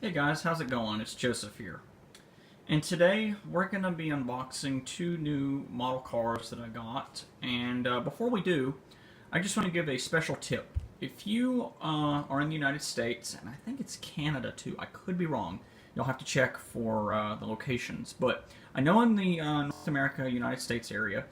Hey guys, how's it going? It's Joseph here. And today we're going to be unboxing two new model cars that I got. And before we do, I just want to give a special tip. If you are in the United States, and I think it's Canada too, I could be wrong. You'll have to check for the locations. But I know in the North America, United States area,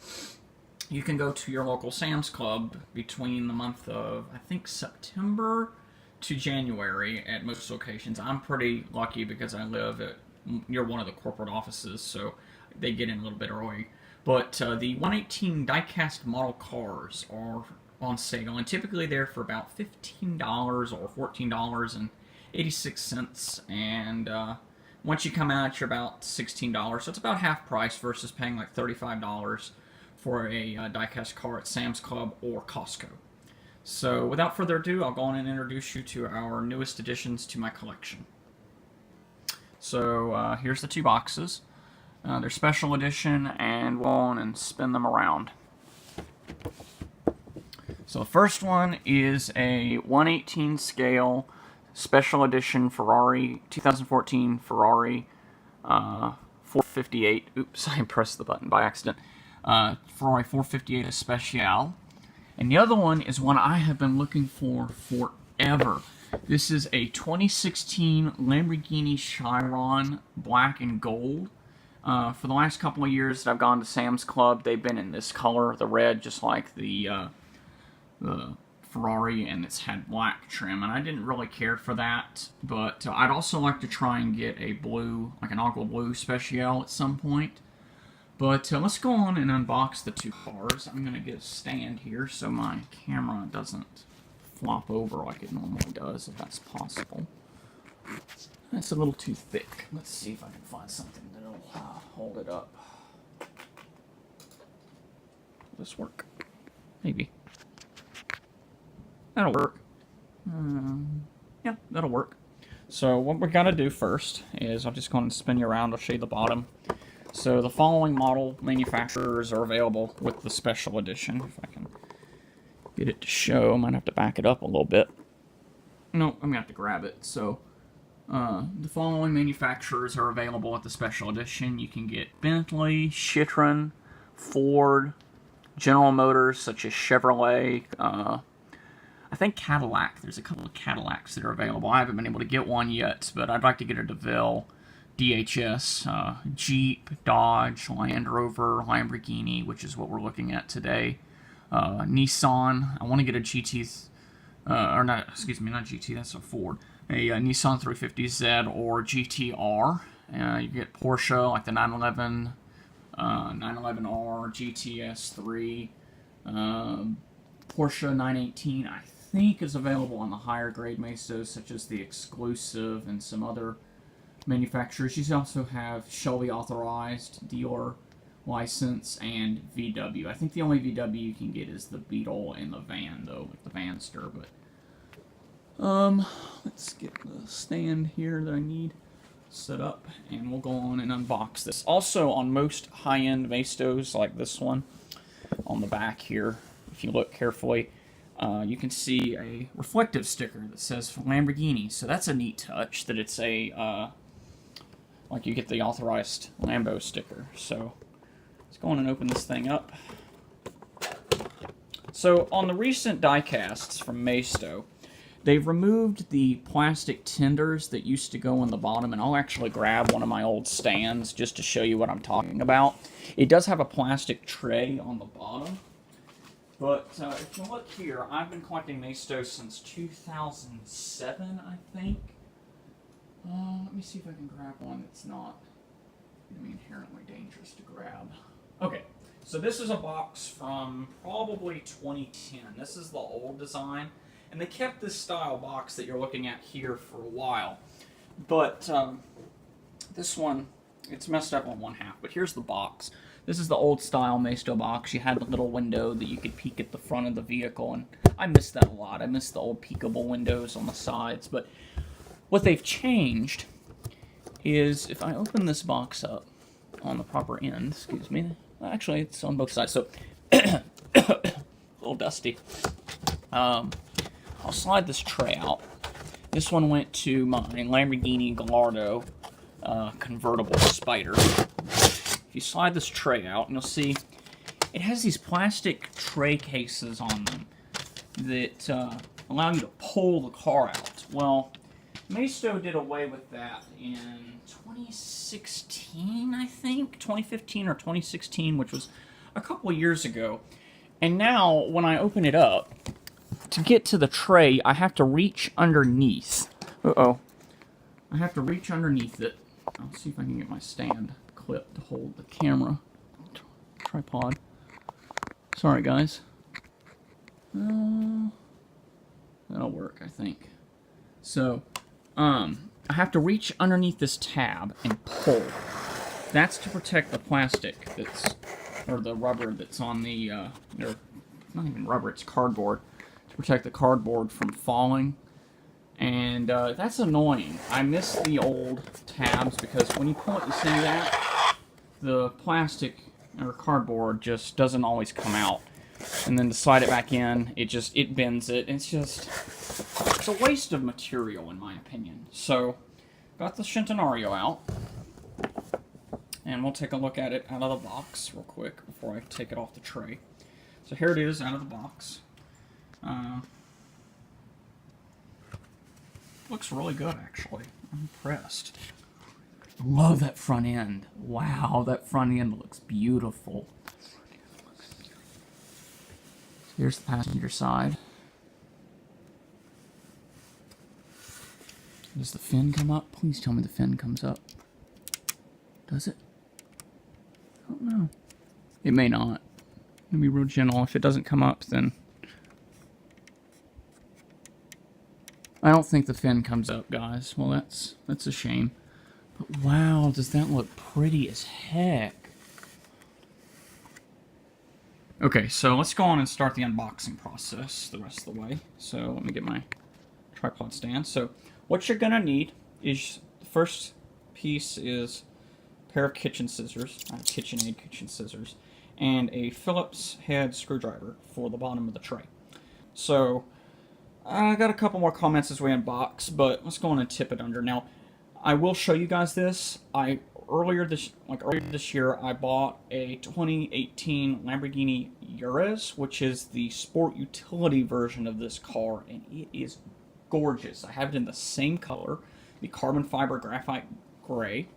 you can go to your local Sam's Club between the month of, I think, September to January at most locations. I'm pretty lucky because I live near one of the corporate offices, so they get in a little bit early. But the 118 diecast model cars are on sale, and typically they're for about $15 or $14.86. And once you come out, you're about $16. So it's about half price versus paying like $35 for a diecast car at Sam's Club or Costco. So without further ado, I'll go on and introduce you to our newest additions to my collection. So here's the two boxes. They're special edition, and we'll go on and spin them around. So the first one is a 1/18 scale special edition Ferrari 2014 Ferrari 458. Oops, I pressed the button by accident. Ferrari 458 Especial. And the other one is one I have been looking for forever. This is a 2016 Lamborghini Chiron black and gold. For the last couple of years that I've gone to Sam's Club, they've been in this color, the red, just like the Ferrari, and it's had black trim. And I didn't really care for that, but I'd also like to try and get a blue, like an aqua blue Special at some point. But let's go on and unbox the two cars. I'm going to get a stand here so my camera doesn't flop over like it normally does, if that's possible. That's a little too thick. Let's see if I can find something that'll hold it up. Will this work? Maybe. That'll work. Yeah, that'll work. So what we're going to do first is I'll just go and spin you around. I'll show you the bottom. So the following model manufacturers are available with the special edition. If I can get it to show, I might have to back it up a little bit. No, I'm going to have to grab it. So the following manufacturers are available with the special edition. You can get Bentley, Citroen, Ford, General Motors such as Chevrolet, I think Cadillac. There's a couple of Cadillacs that are available. I haven't been able to get one yet, but I'd like to get a DeVille. DHS, Jeep, Dodge, Land Rover, Lamborghini, which is what we're looking at today. Nissan. I want to get a GT, or not, excuse me, not GT, that's a Ford. A Nissan 350Z or GTR. You get Porsche, like the 911, 911R, GTS 3, Porsche 918, I think is available on the higher grade Mastos, such as the Exclusive and some other manufacturers. You also have Shelby authorized dealer license and VW. I think the only VW you can get is the Beetle and the van, though, like the Vanster. But let's get the stand here that I need set up, and we'll go on and unbox this. Also, on most high-end Mastos like this one, on the back here, if you look carefully, you can see a reflective sticker that says Lamborghini. So that's a neat touch that it's a like you get the authorized Lambo sticker. So let's go on and open this thing up. So on the recent diecasts from Masto, they've removed the plastic tenders that used to go on the bottom, and I'll actually grab one of my old stands just to show you what I'm talking about. It does have a plastic tray on the bottom, but if you look here, I've been collecting Mastos since 2007, I think. Let me see if I can grab one that's not going to be inherently dangerous to grab. Okay, so this is a box from probably 2010. This is the old design, and they kept this style box that you're looking at here for a while. But this one, it's messed up on one half, but here's the box. This is the old style Masto box. You had the little window that you could peek at the front of the vehicle, and I miss that a lot. I miss the old peekable windows on the sides, but what they've changed is, if I open this box up on the proper end, excuse me, actually it's on both sides, so a little dusty. I'll slide this tray out. This one went to my Lamborghini Gallardo convertible Spider. If you slide this tray out, you'll see it has these plastic tray cases on them that allow you to pull the car out. Well, Mastio did away with that in 2016, I think, 2015 or 2016, which was a couple of years ago. And now, when I open it up, to get to the tray, I have to reach underneath. Uh-oh. I have to reach underneath it. I'll see if I can get my stand clip to hold the camera. Tripod. Sorry, guys. That'll work, I think. So, I have to reach underneath this tab and pull. That's to protect the plastic that's, or the rubber that's on the, or not even rubber, it's cardboard, to protect the cardboard from falling. And that's annoying. I miss the old tabs because when you pull it, you see that the plastic or cardboard just doesn't always come out. And then to slide it back in, it bends it. It's a waste of material, in my opinion. So, got the Centenario out, and we'll take a look at it out of the box real quick before I take it off the tray. So here it is out of the box. Looks really good, actually. I'm impressed. Love that front end. Wow, that front end looks beautiful. Here's the passenger side. Does the fin come up? Please tell me the fin comes up. Does it? I don't know. It may not. Let me be real gentle. If it doesn't come up, then I don't think the fin comes up, guys. Well, that's a shame. But wow, does that look pretty as heck. Okay, so let's go on and start the unboxing process the rest of the way. So let me get my tripod stand. So what you're gonna need is, the first piece is a pair of kitchen scissors, KitchenAid kitchen scissors, and a Phillips head screwdriver for the bottom of the tray. So I got a couple more comments as we unbox, but let's go on and tip it under. Now, I will show you guys this. Earlier this year, I bought a 2018 Lamborghini Urus, which is the sport utility version of this car, and it is gorgeous. I have it in the same color, the carbon fiber graphite gray.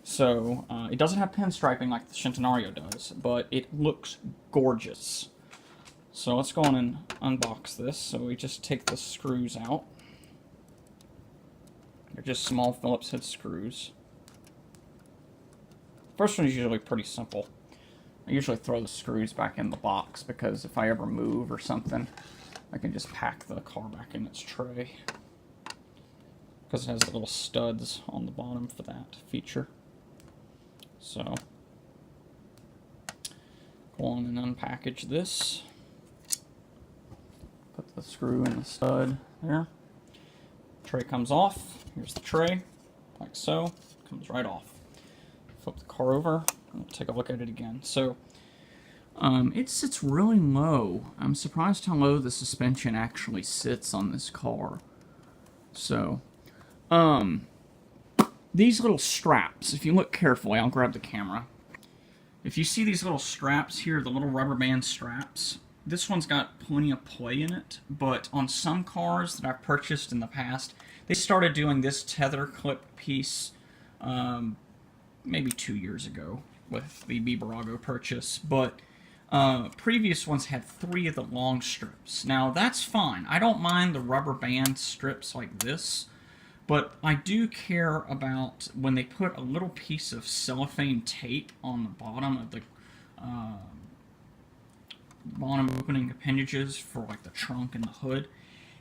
So it doesn't have pinstriping like the Centenario does, but it looks gorgeous. So let's go on and unbox this. So we just take the screws out. They're just small Phillips head screws. First one is usually pretty simple. I usually throw the screws back in the box because if I ever move or something, I can just pack the car back in its tray. Because it has the little studs on the bottom for that feature. So, go on and unpackage this. Put the screw in the stud there. Tray comes off. Here's the tray, like so. Comes right off. Flip the car over, and we'll take a look at it again. So, it sits really low. I'm surprised how low the suspension actually sits on this car. So, these little straps, if you look carefully, I'll grab the camera. If you see these little straps here, the little rubber band straps, this one's got plenty of play in it, but on some cars that I've purchased in the past, they started doing this tether clip piece, maybe 2 years ago with the Bibarago purchase, but previous ones had 3 of the long strips. Now, that's fine. I don't mind the rubber band strips like this, but I do care about when they put a little piece of cellophane tape on the bottom of the bottom opening appendages for like the trunk and the hood.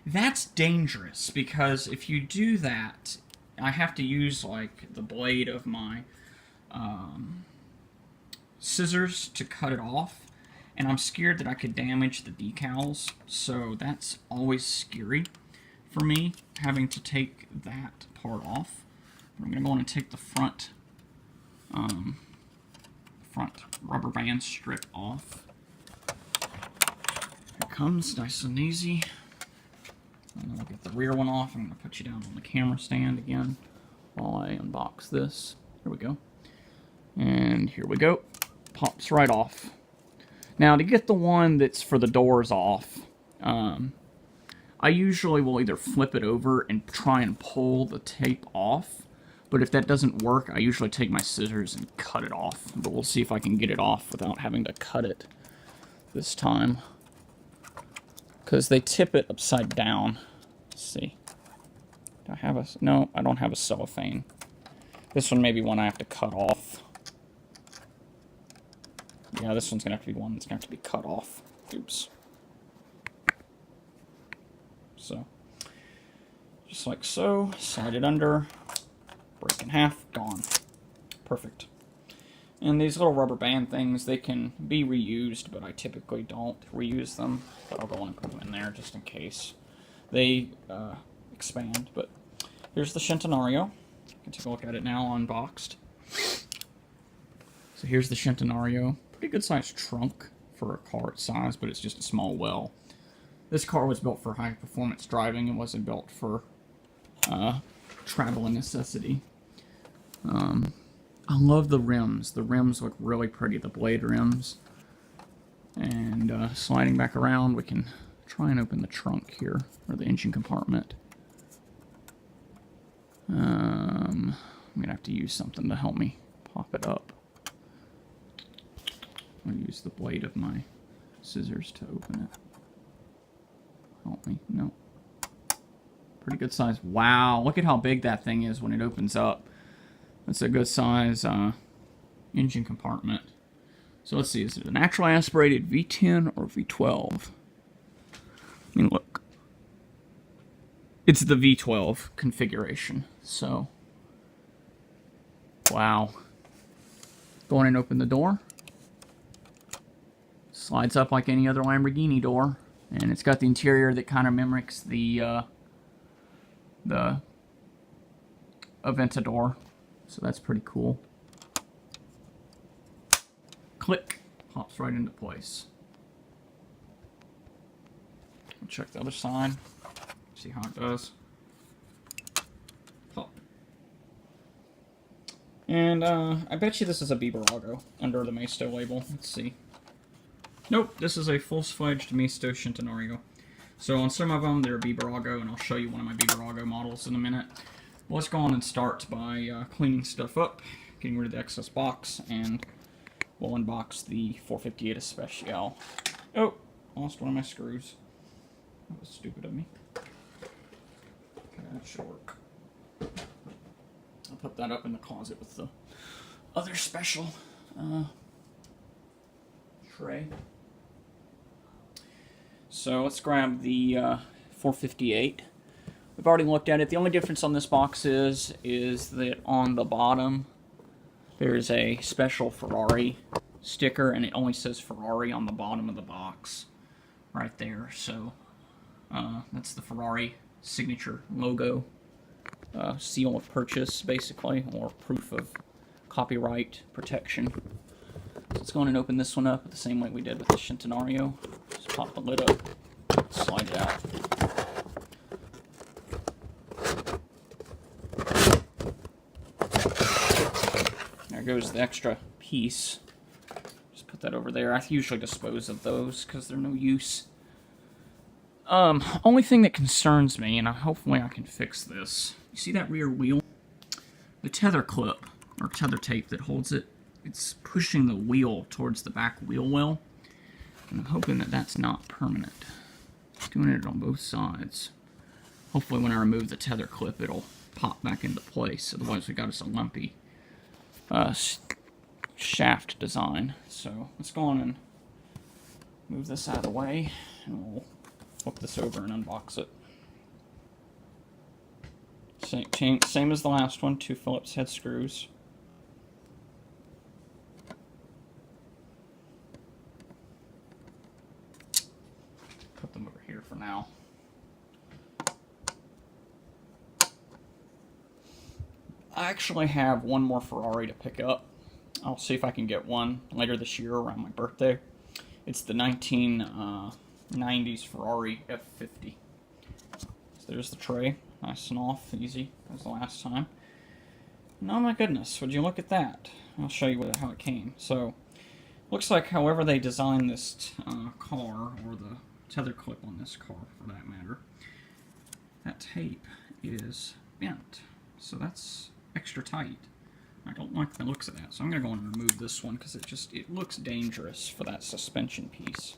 That's dangerous because if you do that, I have to use like the blade of my scissors to cut it off, and I'm scared that I could damage the decals, so that's always scary for me, having to take that part off. I'm going to go on and take the front rubber band strip off. Here it comes, nice and easy. And then we'll get the rear one off. I'm going to put you down on the camera stand again while I unbox this. Here we go. And here we go. Pops right off. Now, to get the one that's for the doors off, I usually will either flip it over and try and pull the tape off. But if that doesn't work, I usually take my scissors and cut it off. But we'll see if I can get it off without having to cut it this time. Because they tip it upside down. Let's see. Do I have a... No, I don't have a cellophane. This one may be one I have to cut off. Yeah, this one's going to have to be one that's going to have to be cut off. Oops. So, just like so. Slide it under. Break in half. Gone. Perfect. And these little rubber band things, they can be reused, but I typically don't reuse them. But I'll go on and put them in there just in case they expand. But here's the Centenario. You can take a look at it now unboxed. So here's the Centenario. Pretty good sized trunk for a car its size, but it's just a small well. This car was built for high performance driving. It wasn't built for travel and necessity. I love the rims. The rims look really pretty, the blade rims. And sliding back around, we can try and open the trunk here, or the engine compartment. I'm going to have to use something to help me pop it up. I'm going to use the blade of my scissors to open it. Help me. No. Pretty good size. Wow, look at how big that thing is when it opens up. That's a good size engine compartment. So let's see, is it a naturally aspirated V10 or V12? I mean, look. It's the V12 configuration, so. Wow. Go in and open the door. Slides up like any other Lamborghini door. And it's got the interior that kind of mimics the Aventador. So that's pretty cool. Click. Pops right into place. We'll check the other side. See how it does. Pop. And I bet you this is a Biberago under the Mastio label. Let's see. Nope, this is a full-fledged Mastio Centenario. So on some of them, they're Biberago, and I'll show you one of my Biberago models in a minute. Well, let's go on and start by cleaning stuff up, getting rid of the excess box, and we'll unbox the 458 Especial. Oh, lost one of my screws. That was stupid of me. Okay, that should work. I'll put that up in the closet with the other special tray. So let's grab the 458. We've already looked at it. The only difference on this box is that on the bottom there's a special Ferrari sticker, and it only says Ferrari on the bottom of the box right there. So that's the Ferrari signature logo, seal of purchase basically, or proof of copyright protection. So let's go on and open this one up the same way we did with the Centenario. Just pop the lid up, slide it out. There goes the extra piece. Just put that over there. I usually dispose of those because they're no use. Only thing that concerns me, and hopefully I can fix this. You see that rear wheel? The tether clip, or tether tape that holds it, it's pushing the wheel towards the back wheel well. And I'm hoping that that's not permanent. Doing it on both sides. Hopefully when I remove the tether clip, it'll pop back into place. Otherwise we got us a lumpy shaft design. So let's go on and move this out of the way, and we'll flip this over and unbox it. Same as the last one, 2 Phillips head screws. Put them over here for now. I actually have one more Ferrari to pick up. I'll see if I can get one later this year around my birthday. It's the 1990s Ferrari F50. So there's the tray. Nice and off, easy, as the last time. And oh my goodness, would you look at that? I'll show you how it came. So, looks like however they designed this car, or the tether clip on this car for that matter, that tape is bent. So that's extra tight. I don't like the looks of that, so I'm going to go and remove this one because it looks dangerous for that suspension piece.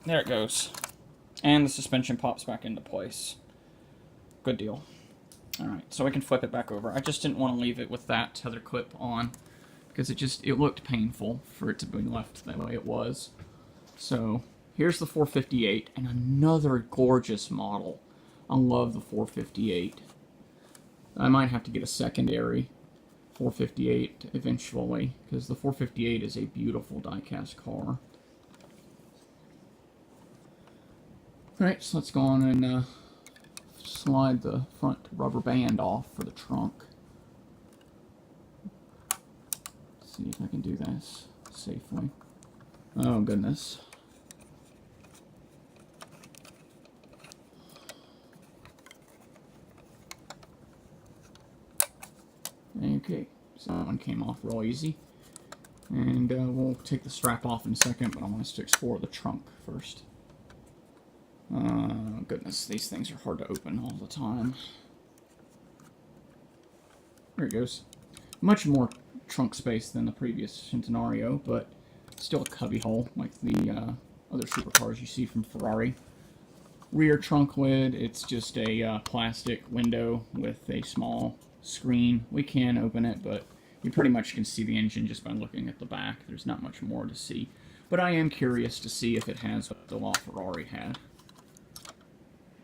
There it goes. And the suspension pops back into place. Good deal. Alright, so we can flip it back over. I just didn't want to leave it with that tether clip on because it looked painful for it to be left the way it was. So, here's the 458 and another gorgeous model. I love the 458. I might have to get a secondary 458 eventually because the 458 is a beautiful die-cast car. Alright, so let's go on and slide the front rubber band off for the trunk. Let's see if I can do this safely. Oh goodness. Okay, so that one came off real easy. And we'll take the strap off in a second, but I want us to explore the trunk first. Goodness, these things are hard to open all the time. There it goes. Much more trunk space than the previous Centenario, but still a cubby hole like the other supercars you see from Ferrari. Rear trunk lid, it's just a plastic window with a small screen. We can open it, but you pretty much can see the engine just by looking at the back. There's not much more to see. But I am curious to see if it has what the LaFerrari had.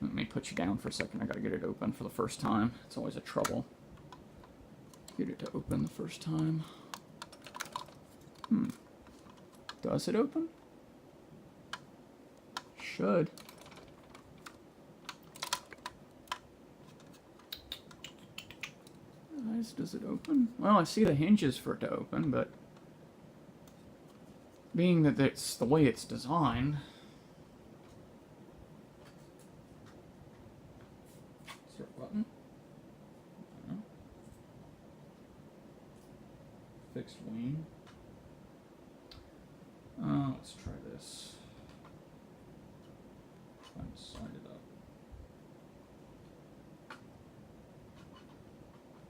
Let me put you down for a second. I gotta get it open for the first time. It's always a trouble. Get it to open the first time. Does it open? Should. Does it open? Well, I see the hinges for it to open, but being that it's the way it's designed. Is there a button? No. Fixed wing. Let's try this. Try to slide it up.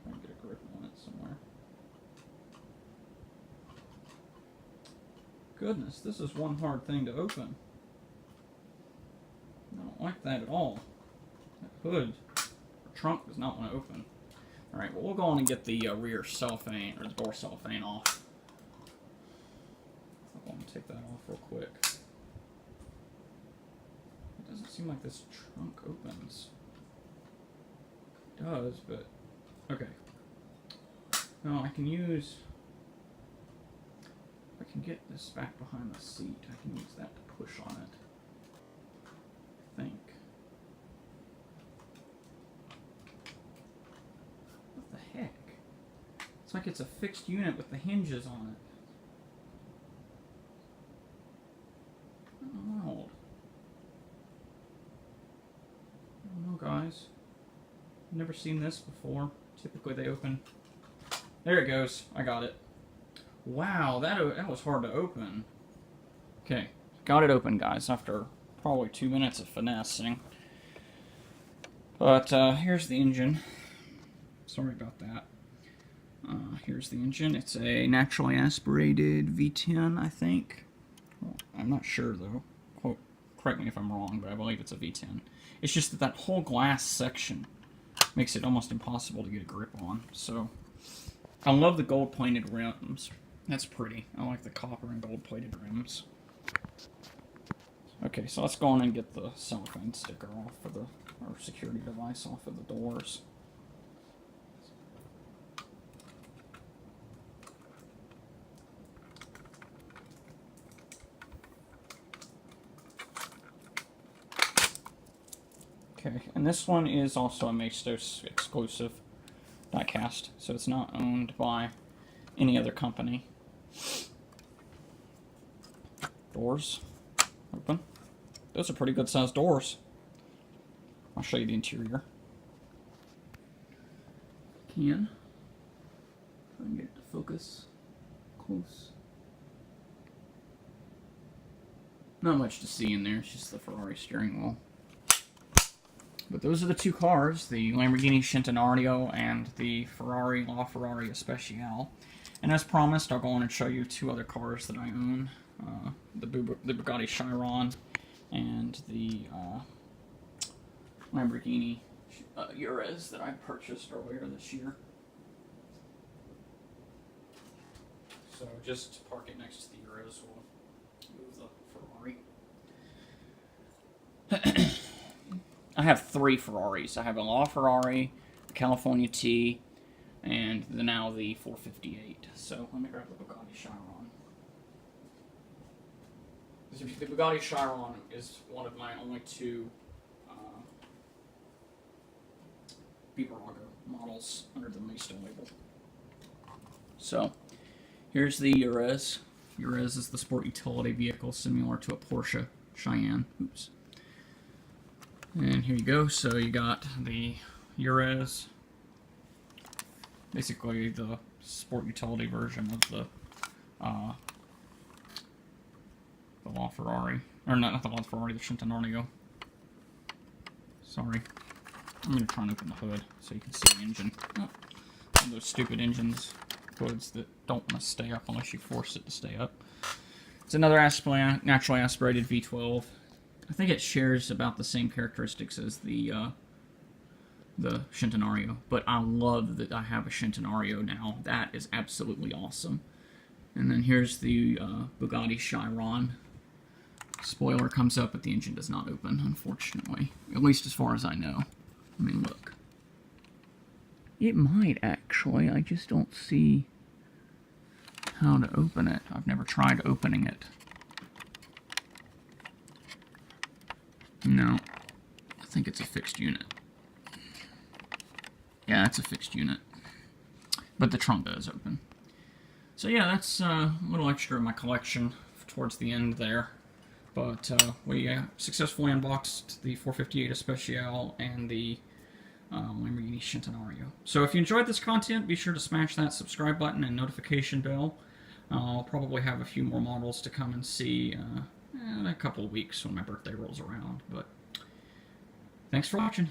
Try and get a grip on it somewhere. Goodness, this is one hard thing to open. I don't like that at all. That hood, or trunk, does not want to open. Alright, well, we'll go on and get the rear cellophane, or the door cellophane off. I want to take that off real quick. It doesn't seem like this trunk opens. It does, but... okay. No, I can use... I can get this back behind the seat. I can use that to push on it. I think. What the heck? It's like it's a fixed unit with the hinges on it. Oh, I don't know, guys. I've never seen this before. Typically they open... there it goes. I got it. Wow, that was hard to open. Okay, got it open, guys, after probably 2 minutes of finessing. But here's the engine. Sorry about that. Here's the engine. It's a naturally aspirated V10, I think. Well, I'm not sure, though. Correct me if I'm wrong, but I believe it's a V10. It's just that that whole glass section makes it almost impossible to get a grip on. So, I love the gold-plated rims. That's pretty. I like the copper and gold-plated rims. Okay, so let's go on and get the cellophane sticker off for the, or security device off of the doors. Okay, and this one is also a Mastos exclusive diecast, so it's not owned by any other company. Doors open. Those are pretty good sized doors. I'll show you the interior. Can. Try and get it to focus close. Not much to see in there, it's just the Ferrari steering wheel. But those are the two cars, the Lamborghini Centenario and the Ferrari LaFerrari Especial. And as promised, I'll go on and show you two other cars that I own. The Bugatti Chiron and the Lamborghini Urez that I purchased earlier this year. So just park it next to the Urez, we'll move the Ferrari. I have three Ferraris. I have a LaFerrari, a California T, and now the 458. So let me grab the Bugatti Chiron. The Bugatti Chiron is one of my only two Virago models under the Mastio label. So here's the Urez. Urez is the sport utility vehicle similar to a Porsche Cayenne. Oops. And here you go. So you got the Urez, basically the sport utility version of the LaFerrari, or not the LaFerrari, the Centenario. Sorry, I'm gonna try and open the hood so you can see the engine. Oh, one of those stupid engines hoods that don't want to stay up unless you force it to stay up. It's another naturally aspirated V12. I think it shares about the same characteristics as the Centenario, but I love that I have a Centenario now. That is absolutely awesome. And then here's the Bugatti Chiron. Spoiler comes up, but the engine does not open, unfortunately. At least as far as I know. I mean, look. It might, actually. I just don't see how to open it. I've never tried opening it. No. I think it's a fixed unit. Yeah, it's a fixed unit. But the trunk does open. So yeah, that's a little extra in my collection towards the end there. But we successfully unboxed the 458 Especial and the Lamborghini Centenario. So if you enjoyed this content, be sure to smash that subscribe button and notification bell. I'll probably have a few more models to come and see in a couple of weeks when my birthday rolls around. But thanks for watching.